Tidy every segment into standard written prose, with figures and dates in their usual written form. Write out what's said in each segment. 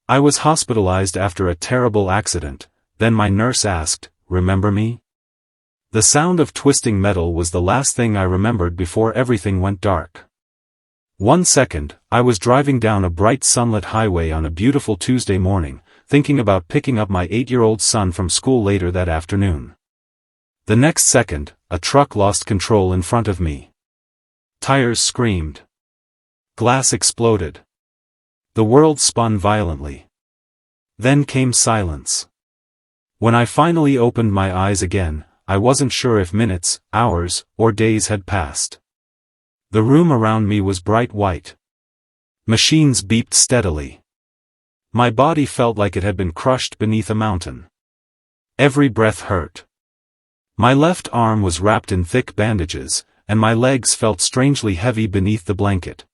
I was hospitalized after a terrible accident, then my nurse asked, "Remember me?" The sound of twisting metal was the last thing I remembered before everything went dark. 1 second, I was driving down a bright sunlit highway on a beautiful Tuesday morning, thinking about picking up my 8-year-old son from school later that afternoon. The next second, a truck lost control in front of me. Tires screamed. Glass exploded. The world spun violently. Then came silence. When I finally opened my eyes again, I wasn't sure if minutes, hours, or days had passed. The room around me was bright white. Machines beeped steadily. My body felt like it had been crushed beneath a mountain. Every breath hurt. My left arm was wrapped in thick bandages, and my legs felt strangely heavy beneath the blanket.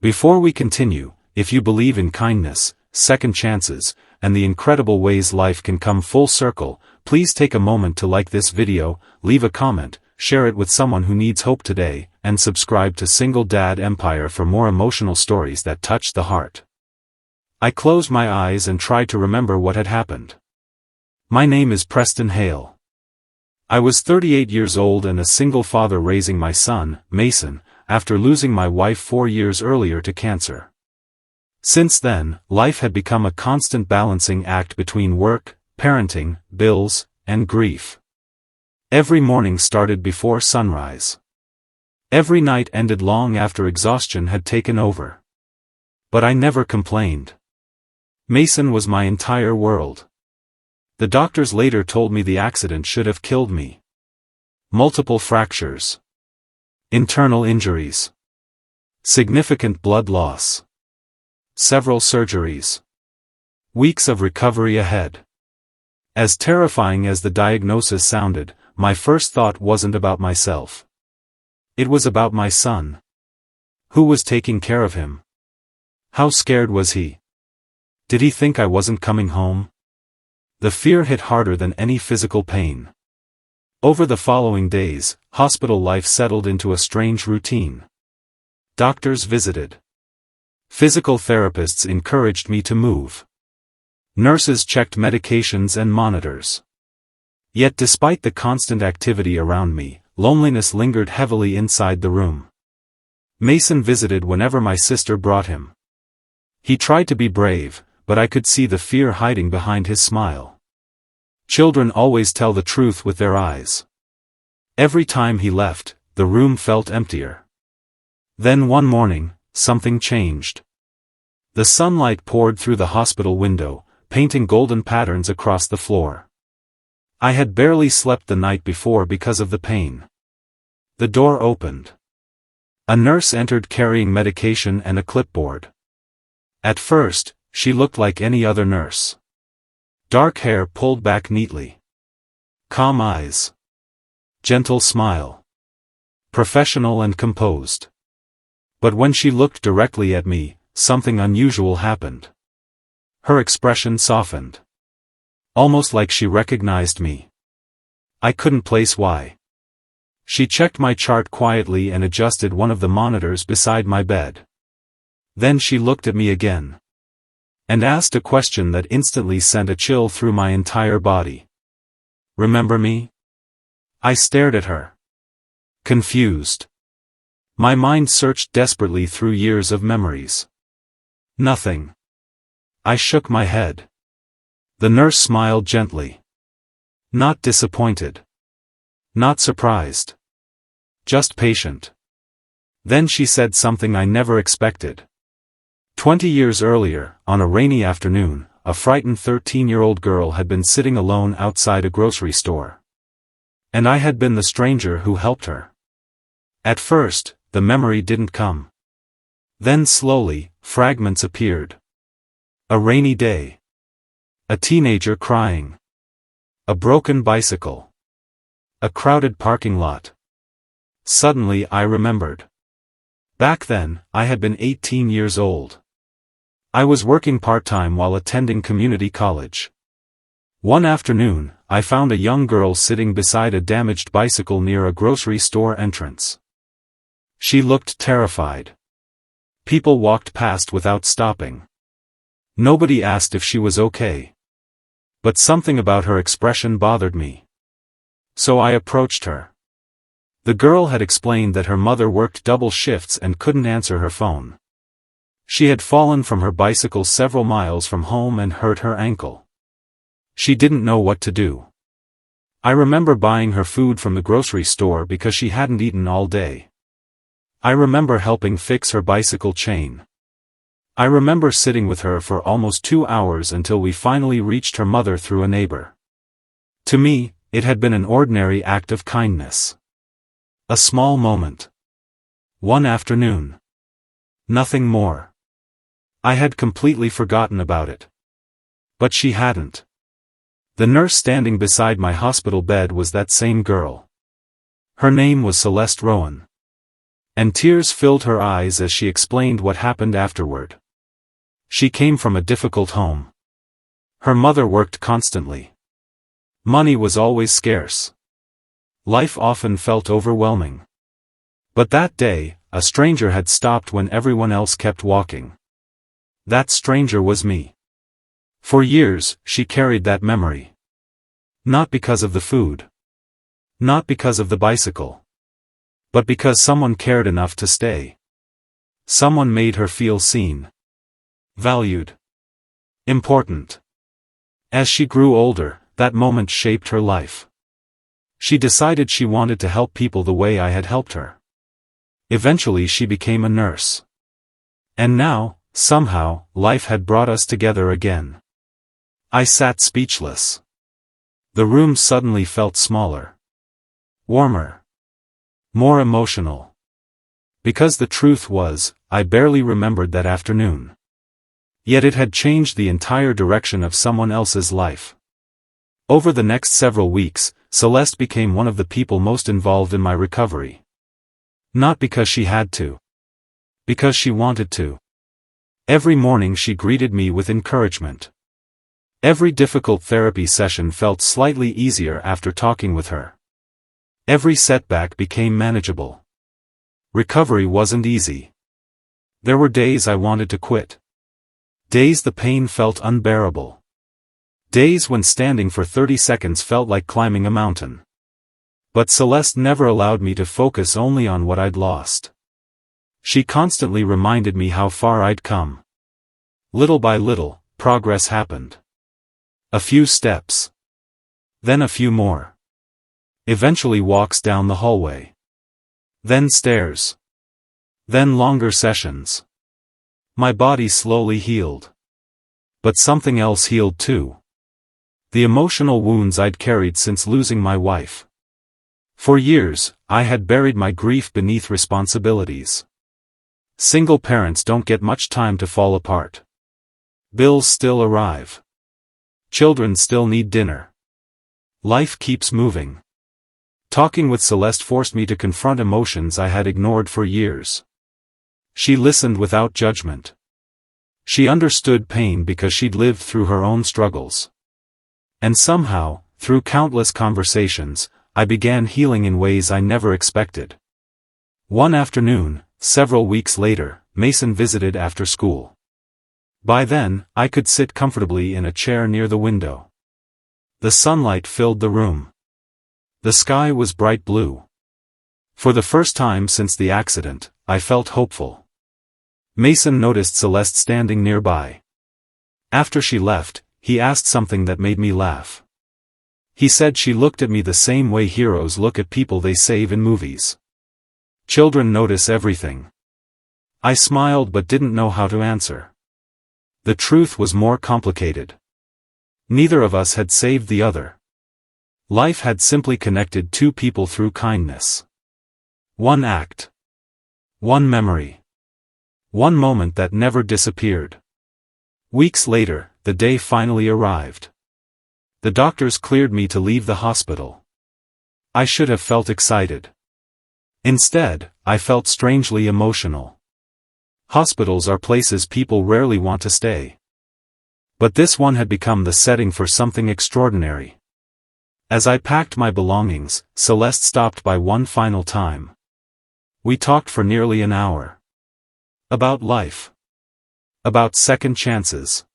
Before we continue, if you believe in kindness, second chances, and the incredible ways life can come full circle, please take a moment to like this video, leave a comment, share it with someone who needs hope today, and subscribe to Single Dad Empire for more emotional stories that touch the heart. I closed my eyes and tried to remember what had happened. My name is Preston Hale. I was 38 years old and a single father raising my son, Mason, after losing my wife 4 years earlier to cancer. Since then, life had become a constant balancing act between work, parenting, bills, and grief. Every morning started before sunrise. Every night ended long after exhaustion had taken over. But I never complained. Mason was my entire world. The doctors later told me the accident should have killed me. Multiple fractures. Internal injuries. Significant blood loss. Several surgeries. Weeks of recovery ahead. As terrifying as the diagnosis sounded, my first thought wasn't about myself. It was about my son. Who was taking care of him? How scared was he? Did he think I wasn't coming home? The fear hit harder than any physical pain. Over the following days, hospital life settled into a strange routine. Doctors visited. Physical therapists encouraged me to move. Nurses checked medications and monitors. Yet despite the constant activity around me, loneliness lingered heavily inside the room. Mason visited whenever my sister brought him. He tried to be brave, but I could see the fear hiding behind his smile. Children always tell the truth with their eyes. Every time he left, the room felt emptier. Then one morning, something changed. The sunlight poured through the hospital window, painting golden patterns across the floor. I had barely slept the night before because of the pain. The door opened. A nurse entered carrying medication and a clipboard. At first, she looked like any other nurse. Dark hair pulled back neatly. Calm eyes. Gentle smile. Professional and composed. But when she looked directly at me, something unusual happened. Her expression softened. Almost like she recognized me. I couldn't place why. She checked my chart quietly and adjusted one of the monitors beside my bed. Then she looked at me again. And asked a question that instantly sent a chill through my entire body. "Remember me?" I stared at her. Confused. My mind searched desperately through years of memories. Nothing. I shook my head. The nurse smiled gently. Not disappointed. Not surprised. Just patient. Then she said something I never expected. 20 years earlier, on a rainy afternoon, a frightened 13-year-old girl had been sitting alone outside a grocery store. And I had been the stranger who helped her. At first, the memory didn't come. Then slowly, fragments appeared. A rainy day. A teenager crying. A broken bicycle. A crowded parking lot. Suddenly I remembered. Back then, I had been 18 years old. I was working part-time while attending community college. One afternoon, I found a young girl sitting beside a damaged bicycle near a grocery store entrance. She looked terrified. People walked past without stopping. Nobody asked if she was okay. But something about her expression bothered me. So I approached her. The girl had explained that her mother worked double shifts and couldn't answer her phone. She had fallen from her bicycle several miles from home and hurt her ankle. She didn't know what to do. I remember buying her food from the grocery store because she hadn't eaten all day. I remember helping fix her bicycle chain. I remember sitting with her for almost 2 hours until we finally reached her mother through a neighbor. To me, it had been an ordinary act of kindness. A small moment. One afternoon. Nothing more. I had completely forgotten about it. But she hadn't. The nurse standing beside my hospital bed was that same girl. Her name was Celeste Rowan. And tears filled her eyes as she explained what happened afterward. She came from a difficult home. Her mother worked constantly. Money was always scarce. Life often felt overwhelming. But that day, a stranger had stopped when everyone else kept walking. That stranger was me. For years, she carried that memory. Not because of the food. Not because of the bicycle. But because someone cared enough to stay. Someone made her feel seen. Valued. Important. As she grew older, that moment shaped her life. She decided she wanted to help people the way I had helped her. Eventually she became a nurse. And now, somehow, life had brought us together again. I sat speechless. The room suddenly felt smaller. Warmer. More emotional. Because the truth was, I barely remembered that afternoon. Yet it had changed the entire direction of someone else's life. Over the next several weeks, Celeste became one of the people most involved in my recovery. Not because she had to. Because she wanted to. Every morning she greeted me with encouragement. Every difficult therapy session felt slightly easier after talking with her. Every setback became manageable. Recovery wasn't easy. There were days I wanted to quit. Days the pain felt unbearable. Days when standing for 30 seconds felt like climbing a mountain. But Celeste never allowed me to focus only on what I'd lost. She constantly reminded me how far I'd come. Little by little, progress happened. A few steps. Then a few more. Eventually walks down the hallway. Then stairs. Then longer sessions. My body slowly healed. But something else healed too. The emotional wounds I'd carried since losing my wife. For years, I had buried my grief beneath responsibilities. Single parents don't get much time to fall apart. Bills still arrive. Children still need dinner. Life keeps moving. Talking with Celeste forced me to confront emotions I had ignored for years. She listened without judgment. She understood pain because she'd lived through her own struggles. And somehow, through countless conversations, I began healing in ways I never expected. One afternoon, several weeks later, Mason visited after school. By then, I could sit comfortably in a chair near the window. The sunlight filled the room. The sky was bright blue. For the first time since the accident, I felt hopeful. Mason noticed Celeste standing nearby. After she left, he asked something that made me laugh. He said she looked at me the same way heroes look at people they save in movies. Children notice everything. I smiled but didn't know how to answer. The truth was more complicated. Neither of us had saved the other. Life had simply connected two people through kindness. One act. One memory. One moment that never disappeared. Weeks later, the day finally arrived. The doctors cleared me to leave the hospital. I should have felt excited. Instead, I felt strangely emotional. Hospitals are places people rarely want to stay. But this one had become the setting for something extraordinary. As I packed my belongings, Celeste stopped by one final time. We talked for nearly an hour. About life. About second chances.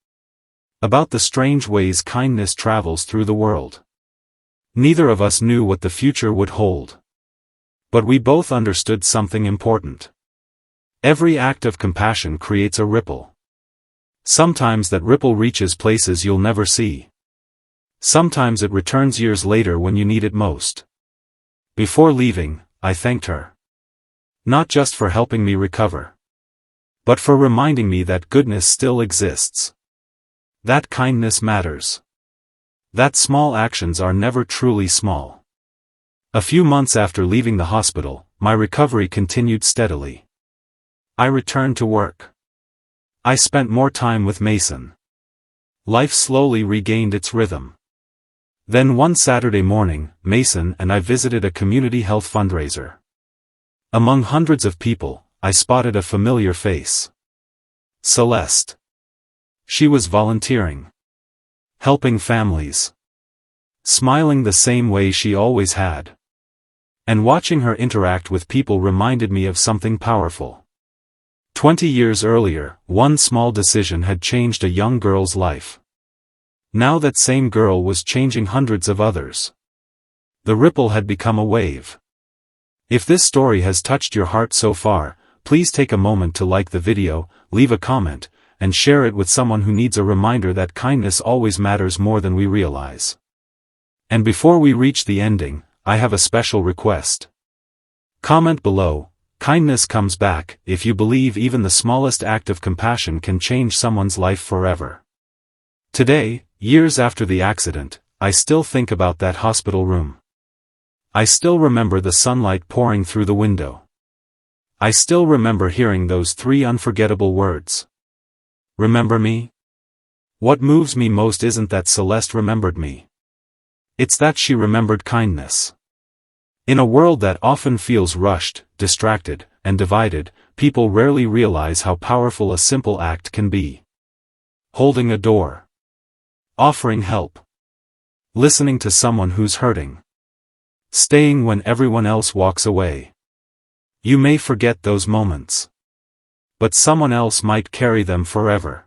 About the strange ways kindness travels through the world. Neither of us knew what the future would hold. But we both understood something important. Every act of compassion creates a ripple. Sometimes that ripple reaches places you'll never see. Sometimes it returns years later when you need it most. Before leaving, I thanked her. Not just for helping me recover, but for reminding me that goodness still exists. That kindness matters. That small actions are never truly small. A few months after leaving the hospital, my recovery continued steadily. I returned to work. I spent more time with Mason. Life slowly regained its rhythm. Then one Saturday morning, Mason and I visited a community health fundraiser. Among hundreds of people, I spotted a familiar face. Celeste. She was volunteering. Helping families. Smiling the same way she always had. And watching her interact with people reminded me of something powerful. 20 years earlier, one small decision had changed a young girl's life. Now that same girl was changing hundreds of others. The ripple had become a wave. If this story has touched your heart so far, please take a moment to like the video, leave a comment, and share it with someone who needs a reminder that kindness always matters more than we realize. And before we reach the ending, I have a special request. Comment below, kindness comes back, if you believe even the smallest act of compassion can change someone's life forever. Today, years after the accident, I still think about that hospital room. I still remember the sunlight pouring through the window. I still remember hearing those 3 unforgettable words. Remember me? What moves me most isn't that Celeste remembered me. It's that she remembered kindness. In a world that often feels rushed, distracted, and divided, people rarely realize how powerful a simple act can be. Holding a door. Offering help. Listening to someone who's hurting. Staying when everyone else walks away. You may forget those moments. But someone else might carry them forever.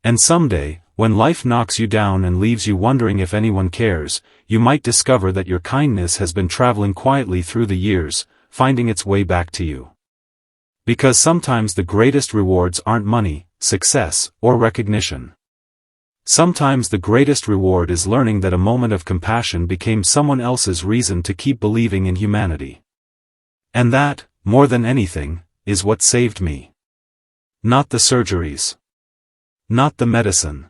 And someday, when life knocks you down and leaves you wondering if anyone cares, you might discover that your kindness has been traveling quietly through the years, finding its way back to you. Because sometimes the greatest rewards aren't money, success, or recognition. Sometimes the greatest reward is learning that a moment of compassion became someone else's reason to keep believing in humanity. And that, more than anything, is what saved me. Not the surgeries. Not the medicine.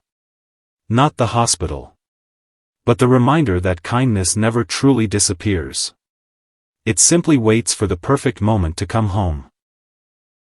Not the hospital. But the reminder that kindness never truly disappears. It simply waits for the perfect moment to come home.